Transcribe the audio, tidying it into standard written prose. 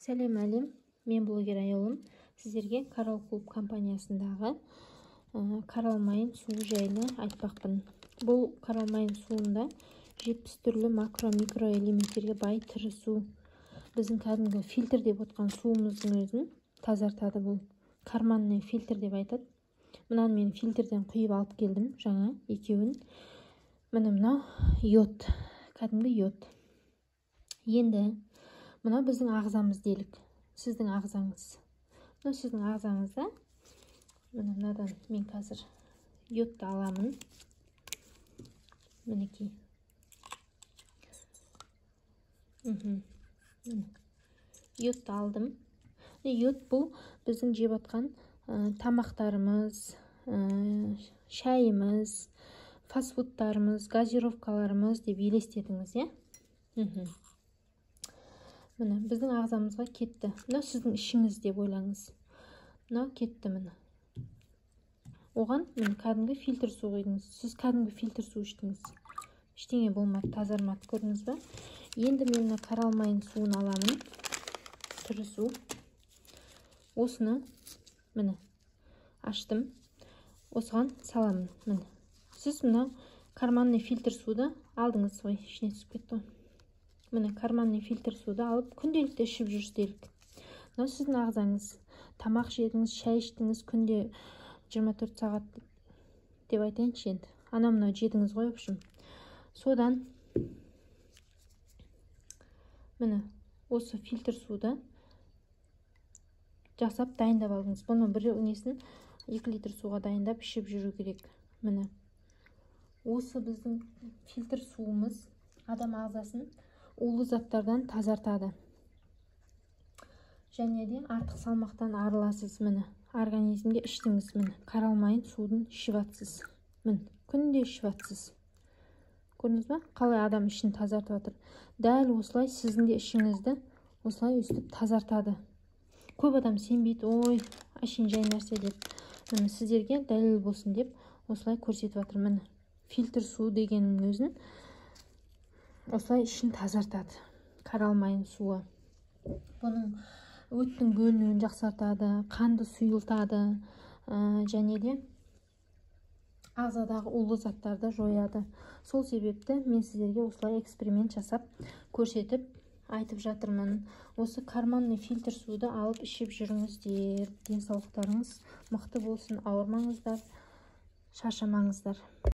Сәлем әлем, мен блогер айолым. Сіздерге Coral Club компаниясындағы қаралмайын су жайлы айтпақпын. Бұл қаралмайын суында 70 түрлі макро-микро элементтерге бай тірі су. Біздің кәдімгі фильтр деп отқан суымыздың өзін тазартады. Бұл карманный фильтр деп айтады. Мұнан мен фильтрден құйып алып келдім жаңа екеуін. Мына йод, кәдімгі йод. Енді мына біздің ағзамыз делік. Сіздің ағзаңыз. Мына сіздің ағзаңызда мынадан мен қазір йодты аламын. Мінекей. Йодты алдым. Йод бұл біздің жеп атқан тамақтарымыз, шайымыз, фастфудтарымыз, газировкаларымыз деп елестетіңіз, е? Мына біздің ағзамызға кетті. Мына сіздің ішіңіз деп ойлаңыз. Мына кетті мына. Оған мына кәдімгі фильтр су құйдыңыз. Сіз кәдімгі фильтр су іштіңіз. Ештеңе болмады, тазармады, көрдіңіз бе? Енді мен мына қаралмайын суын аламын. Тірі су. Осыны міне аштым. Осыған саламын. Міне. Сіз мына карманный фильтр суды алдыңыз ғой, ішіне түсіп кетті. Міне карманный фильтр суды алып күнделікті ішіп жүрсіз делік. Мына сіздің ағзаңыз. Тамақ жедіңіз, шай іштіңіз, күнде 24 сағат деп айтайыншы енді. Мына жедіңіз ғой, общем. Содан міне осы фильтр суды жасап дайындап алдыңыз. Бұны бір несін 2 литр суға дайындап ішіп жүру керек. Міне. Осы біздің фильтр суымыз адам ағзасын улы заттардан тазартады. Және де артық салмақтан арыласыз. Міне, организмге іштіңіз. Міне, қаралмайын судың ішіп атсыз. Міне, күнде ішіп атсыз. Көрдіңіз бе? Қалай адам ішін тазартып атыр. Дәл осылай сіздің де ішіңізді осылай өстіп тазартады. Көп адам сенбейді, ой, әшейін жай нәрсе деп. Міне, сіздерге дәлел болсын деп осылай көрсетіп атыр. Міне, фильтр су дегеннің өзін осылай ішін тазартады. Қаралмайын суы. Бұның өттің бөлінуін жақсартады, қанды сұйылтады, және де ағзадағы улы заттарды жояды. Сол себепті мен сіздерге осылай эксперимент жасап көрсетіп айтып жатырмын. Осы карманный фильтр суды алып ішіп жүріңіздер. Денсаулықтарыңыз мықты болсын, ауырмаңыздар, шаршамаңыздар.